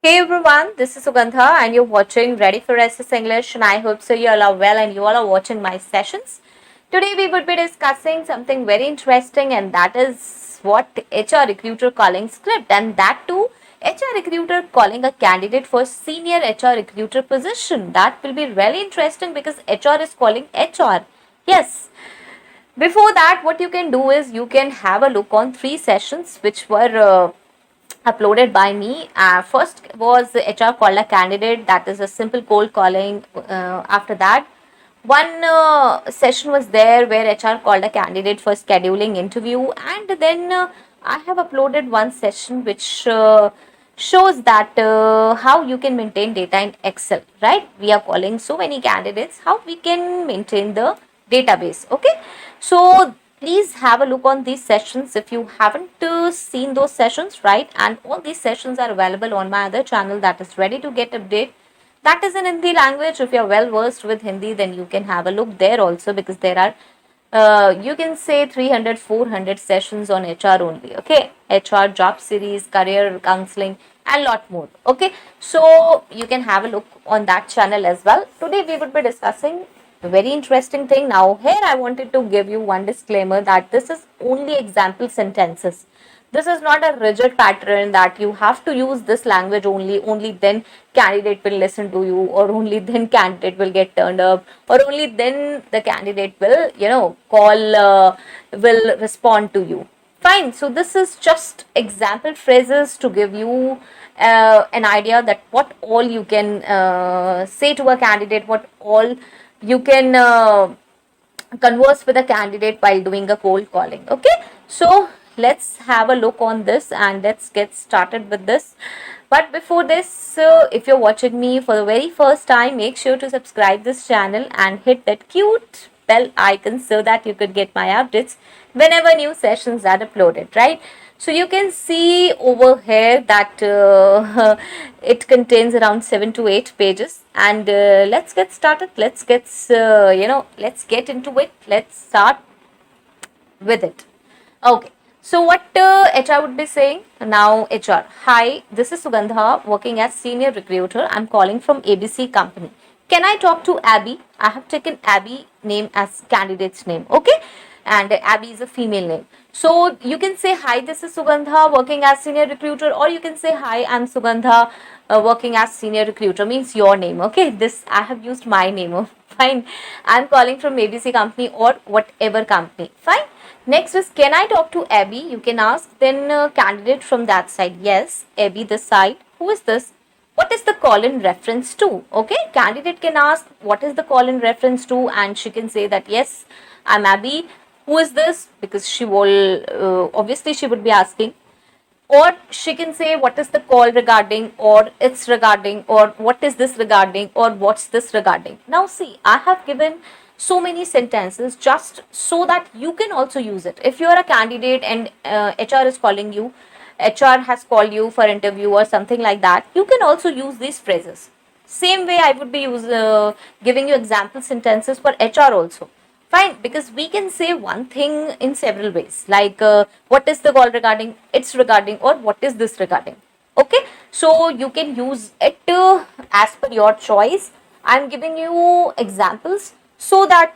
Hey everyone, this is Sugandha and you're watching Ready for English and I hope so you all are well and you all are watching my sessions. Today we would be discussing something very interesting and that is what HR recruiter calling script and that too HR recruiter calling a candidate for senior HR recruiter position. That will be really interesting because HR is calling HR. Yes. Before that, what you can do is you can have a look on three sessions which were uploaded by me. First was the HR called a candidate, that is a simple cold calling. After that, one session was there where HR called a candidate for scheduling interview, and then I have uploaded one session which shows that how you can maintain data in Excel, right? We are calling so many candidates, how we can maintain the database. Okay, so please have a look on these sessions if you haven't seen those sessions, right? And all these sessions are available on my other channel, that is Ready to Get Update. That is in Hindi language. If you're well versed with Hindi, then you can have a look there also, because there are you can say 300 400 sessions on HR only. Okay, HR job series, career counseling and lot more. Okay, so you can have a look on that channel as well. Today we would be discussing a very interesting thing. Now here I wanted to give you one disclaimer that this is only example sentences. This is not a rigid pattern that you have to use this language only then candidate will listen to you, or only then candidate will get turned up, or only then the candidate will will respond to you. Fine, so this is just example phrases to give you an idea that what all you can say to a candidate, what all you can converse with a candidate while doing a cold calling. Okay, so let's have a look on this and let's get started with this. But before this, if you're watching me for the very first time, make sure to subscribe this channel and hit that cute bell icon so that you could get my updates whenever new sessions are uploaded, right? So you can see over here that it contains around 7 to 8 pages, and let's get started. Let's get let's get into it. Let's start with it. Okay. So what HR would be saying now? HR, hi, this is Sugandha working as senior recruiter. I'm calling from ABC company. Can I talk to Abby? I have taken Abby name as candidate's name. Okay, and Abby is a female name. So you can say hi, this is Sugandha working as senior recruiter, or you can say hi, I'm Sugandha working as senior recruiter, means your name. Okay, this I have used my name. Oh, fine. I'm calling from ABC company or whatever company. Fine. Next is, can I talk to Abby? You can ask. Then candidate from that side. Yes, Abby this side. Who is this? What is the call in reference to? Okay, candidate can ask what is the call in reference to, and she can say that yes, I'm Abby. Who is this? Because she will obviously she would be asking. Or she can say what is the call regarding, or it's regarding, or what is this regarding, or what's this regarding. Now see, I have given so many sentences just so that you can also use it. If you are a candidate and HR is calling you, HR has called you for interview or something like that, you can also use these phrases. Same way I would be giving you example sentences for HR also. Fine, because we can say one thing in several ways, like what is the call regarding, it's regarding, or what is this regarding. Okay, so you can use it as per your choice. I'm giving you examples so that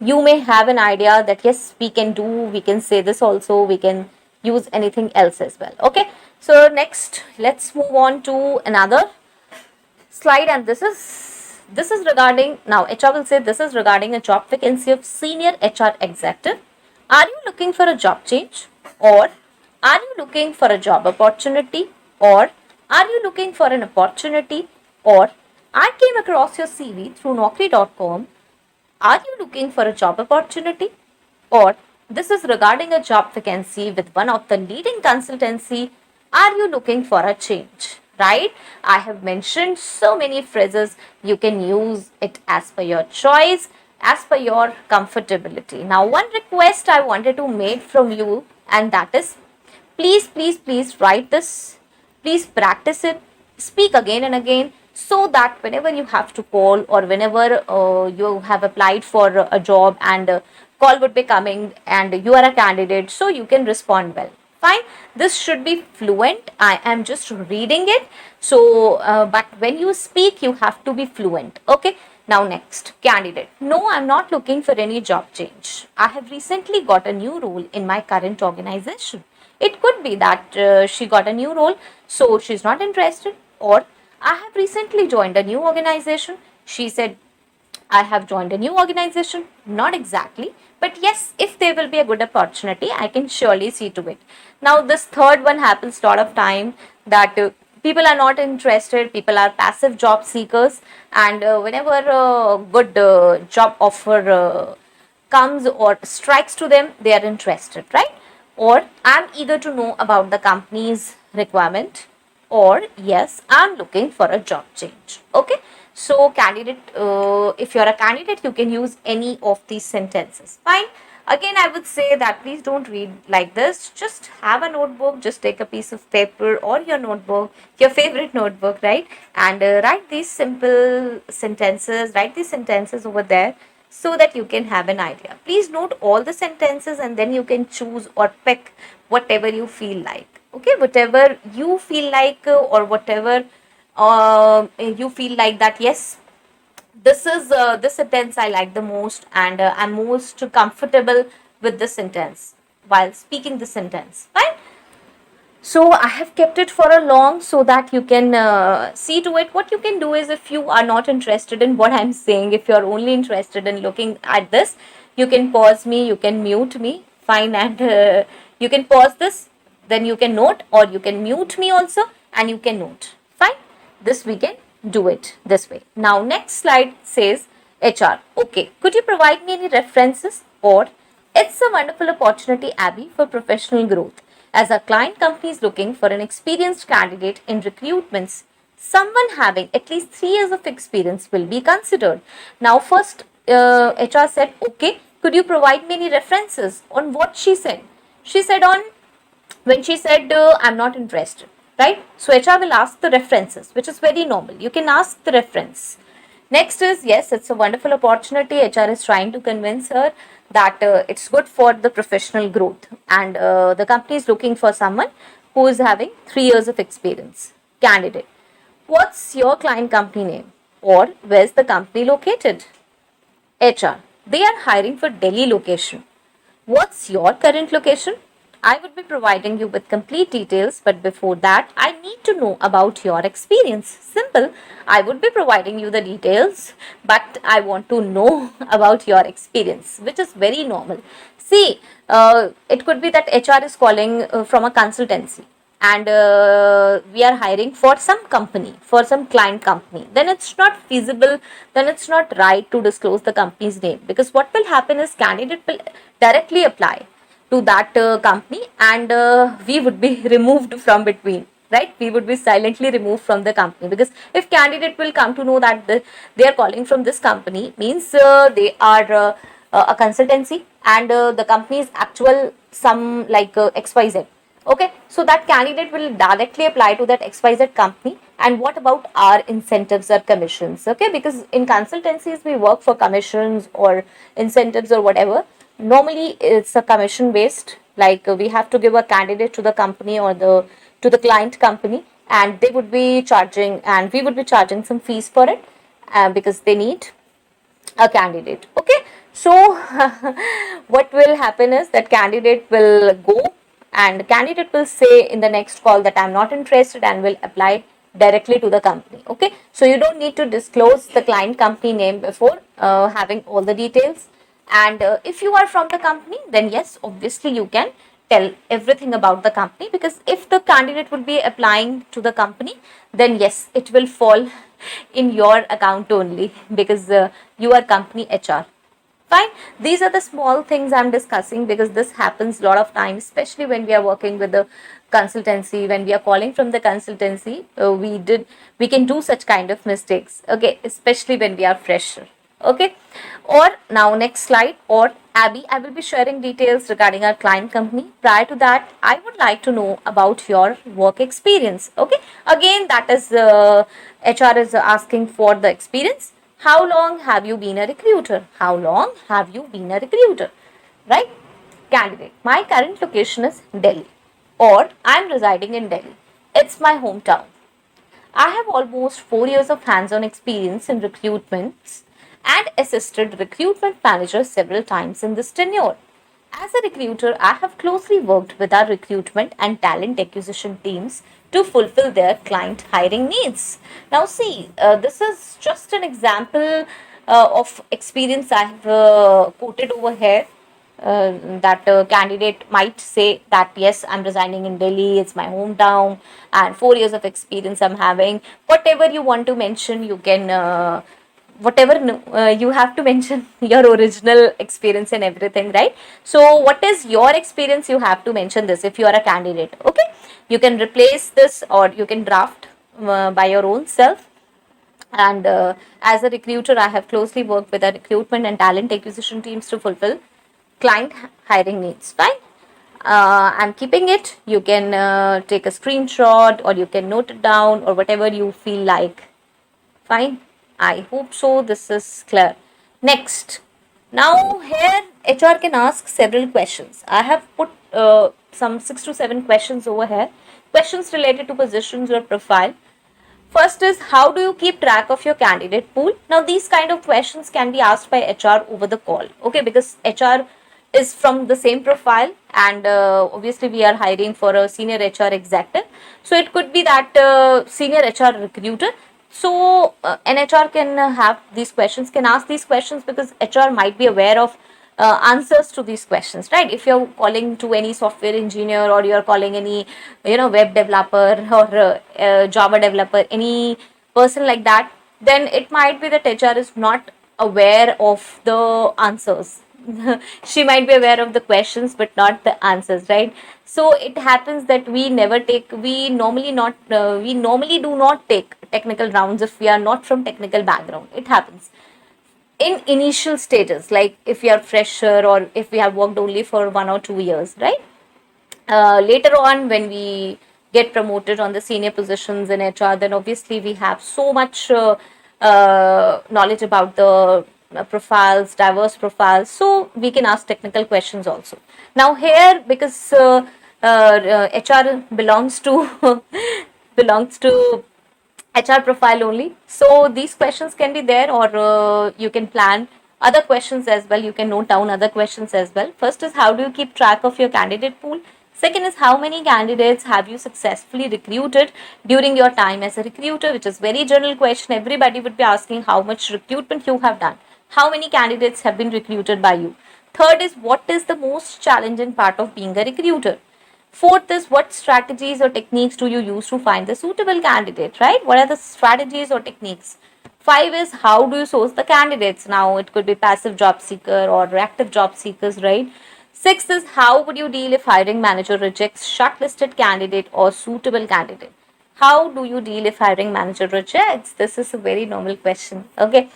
you may have an idea that yes, we can say this also, we can use anything else as well. Okay, so next let's move on to another slide, and this is regarding, now HR will say this is regarding a job vacancy of senior HR executive. Are you looking for a job change, or are you looking for a job opportunity, or are you looking for an opportunity, or I came across your CV through naukri.com. Are you looking for a job opportunity, or this is regarding a job vacancy with one of the leading consultancy. Are you looking for a change? Right? I have mentioned so many phrases. You can use it as per your choice, as per your comfortability. Now, one request I wanted to make from you, and that is, please write this. Please practice it. Speak again and again, so that whenever you have to call, or whenever you have applied for a job and call would be coming and you are a candidate, so you can respond well. Fine, this should be fluent. I am just reading it. So, but when you speak, you have to be fluent. Okay. Now, next, candidate. No, I'm not looking for any job change. I have recently got a new role in my current organization. It could be that she got a new role, so she's not interested, or I have recently joined a new organization. She said, I have joined a new organization. Not exactly, but yes, if there will be a good opportunity, I can surely see to it. Now, this third one happens a lot of time that people are not interested, people are passive job seekers, and whenever a good job offer comes or strikes to them, they are interested, right? Or I'm eager to know about the company's requirement, or yes, I'm looking for a job change. Okay, so candidate, if you're a candidate, you can use any of these sentences. Fine. Again, I would say that please don't read like this. Just have a notebook, just take a piece of paper or your notebook, your favorite notebook, right? And write these simple sentences, write these sentences over there so that you can have an idea. Please note all the sentences and then you can choose or pick whatever you feel like. Okay, whatever you feel like or whatever you feel like that, yes, this is this sentence I like the most, and I'm most comfortable with this sentence while speaking the sentence. Fine. So I have kept it for a long so that you can see to it. What you can do is, if you are not interested in what I'm saying, if you're only interested in looking at this, you can pause me, you can mute me. Fine. And you can pause this, then you can note, or you can mute me also and you can note. Fine. This we can do it this way. Now next slide says HR. Okay, could you provide me any references? Or it's a wonderful opportunity, Abby, for professional growth. As our client company is looking for an experienced candidate in recruitments, someone having at least 3 years of experience will be considered. Now first HR said, okay, could you provide me any references? On what she said? She said on when she said, I'm not interested, right? So HR will ask the references, which is very normal. You can ask the reference. Next is, yes, it's a wonderful opportunity. HR is trying to convince her that it's good for the professional growth, and the company is looking for someone who is having 3 years of experience. Candidate, what's your client company name? Or where's the company located? HR, they are hiring for Delhi location. What's your current location? I would be providing you with complete details, but before that, I need to know about your experience. Simple. I would be providing you the details, but I want to know about your experience, which is very normal. See, it could be that HR is calling from a consultancy, and we are hiring for some company, for some client company. Then it's not feasible, then it's not right to disclose the company's name, because what will happen is candidate will directly apply to that company, and we would be removed from between, right? We would be silently removed from the company, because if candidate will come to know that they are calling from this company, means they are a consultancy, and the company is actual some like XYZ. Okay, so that candidate will directly apply to that XYZ company. And what about our incentives or commissions? Okay, because in consultancies we work for commissions or incentives or whatever. Normally it's a commission based, like we have to give a candidate to the company or to the client company, and they would be charging, and we would be charging some fees for it because they need a candidate. Okay, so what will happen is that candidate will go, and candidate will say in the next call that I'm not interested, and will apply directly to the company. Okay, so you don't need to disclose the client company name before having all the details. And if you are from the company, then yes, obviously you can tell everything about the company, because if the candidate would be applying to the company, then yes, it will fall in your account only, because you are company HR. Fine. These are the small things I'm discussing, because this happens a lot of times, especially when we are working with the consultancy, when we are calling from the consultancy. We can do such kind of mistakes. Okay, especially when we are fresher. Okay, or now next slide. Or Abby, I will be sharing details regarding our client company. Prior to that, I would like to know about your work experience. Okay, again, that is HR is asking for the experience. How long have you been a recruiter? How long have you been a recruiter? Right? Candidate, my current location is Delhi. or I'm residing in Delhi. It's my hometown. I have almost 4 years of hands-on experience in recruitments and assisted recruitment managers several times in this tenure. As a recruiter, I have closely worked with our recruitment and talent acquisition teams to fulfill their client hiring needs. Now, see, this is just an example of experience I have quoted over here. That candidate might say that yes, I'm residing in Delhi, it's my hometown, and 4 years of experience I'm having. Whatever you want to mention, you can whatever you have to mention your original experience and everything, right? So what is your experience, you have to mention this if you are a candidate. Okay, you can replace this or you can draft by your own self. And as a recruiter, I have closely worked with the recruitment and talent acquisition teams to fulfill client hiring needs. Fine. I'm keeping it. You can take a screenshot or you can note it down or whatever you feel like. Fine. I hope so. This is clear. Next. Now here HR can ask several questions. I have put some 6 to 7 questions over here. Questions related to positions or profile. First is, how do you keep track of your candidate pool? Now these kind of questions can be asked by HR over the call. Okay, because HR is from the same profile, and obviously we are hiring for a senior HR executive. So it could be that senior HR recruiter. So an HR can have these questions, can ask these questions, because HR might be aware of answers to these questions, right? If you're calling to any software engineer or you're calling any web developer or Java developer, any person like that, then it might be that HR is not aware of the answers. She might be aware of the questions but not the answers, right? So it happens that we normally do not take technical rounds if we are not from technical background. It happens in initial stages, like if we are fresher or if we have worked only for 1 or 2 years, right? Later on, when we get promoted on the senior positions in HR, then obviously we have so much knowledge about the profiles, diverse profiles, so we can ask technical questions also. Now here, because HR belongs to belongs to HR profile only. So these questions can be there, or you can plan other questions as well. You can note down other questions as well. First is, how do you keep track of your candidate pool? Second is, how many candidates have you successfully recruited during your time as a recruiter, which is very general question. Everybody would be asking how much recruitment you have done. How many candidates have been recruited by you? Third is, what is the most challenging part of being a recruiter? Fourth is, what strategies or techniques do you use to find the suitable candidate, right? What are the strategies or techniques? Five is, how do you source the candidates? Now, it could be passive job seeker or active job seekers, right? Sixth is, how would you deal if hiring manager rejects shortlisted candidate or suitable candidate? How do you deal if hiring manager rejects? This is a very normal question. Okay.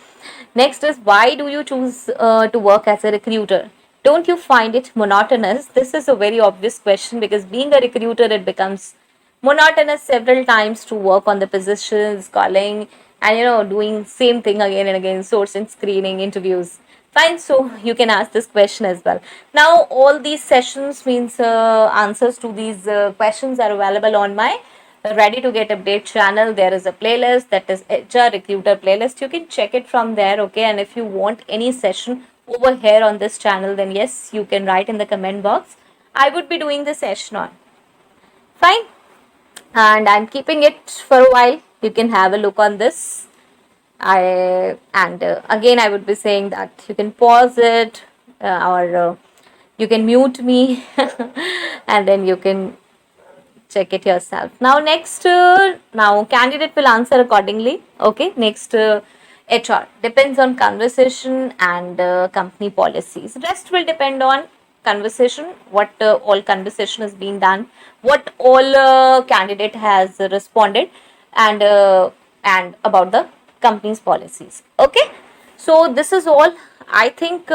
Next is, why do you choose to work as a recruiter? Don't you find it monotonous? This is a very obvious question, because being a recruiter, it becomes monotonous several times to work on the positions, calling, and doing same thing again and again, sourcing, screening, interviews. Fine, so you can ask this question as well. Now, all these sessions means answers to these questions are available on my Ready to Get Update channel. There is a playlist, that is HR Recruiter playlist. You can check it from there, okay? And if you want any session over here on this channel, then yes, you can write in the comment box. I would be doing the session on. Fine. And I'm keeping it for a while. You can have a look on this. Again, I would be saying that you can pause it, or you can mute me and then you can check it yourself. Now next, now candidate will answer accordingly. Okay, next, HR depends on conversation and company policies. Rest will depend on conversation, what all conversation is being done, what all candidate has responded, and about the company's policies. Okay, so this is all. I think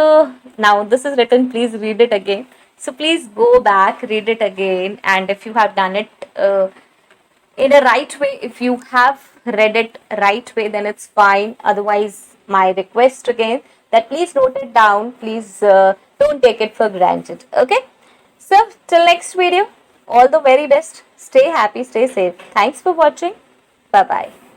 now this is written, please read it again. So please go back, read it again, and if you have done it in a right way, if you have read it right way, then it's fine. Otherwise, my request again, that please note it down. Please don't take it for granted. Okay. So till next video. all the very best. Stay happy, stay safe. Thanks for watching. Bye bye.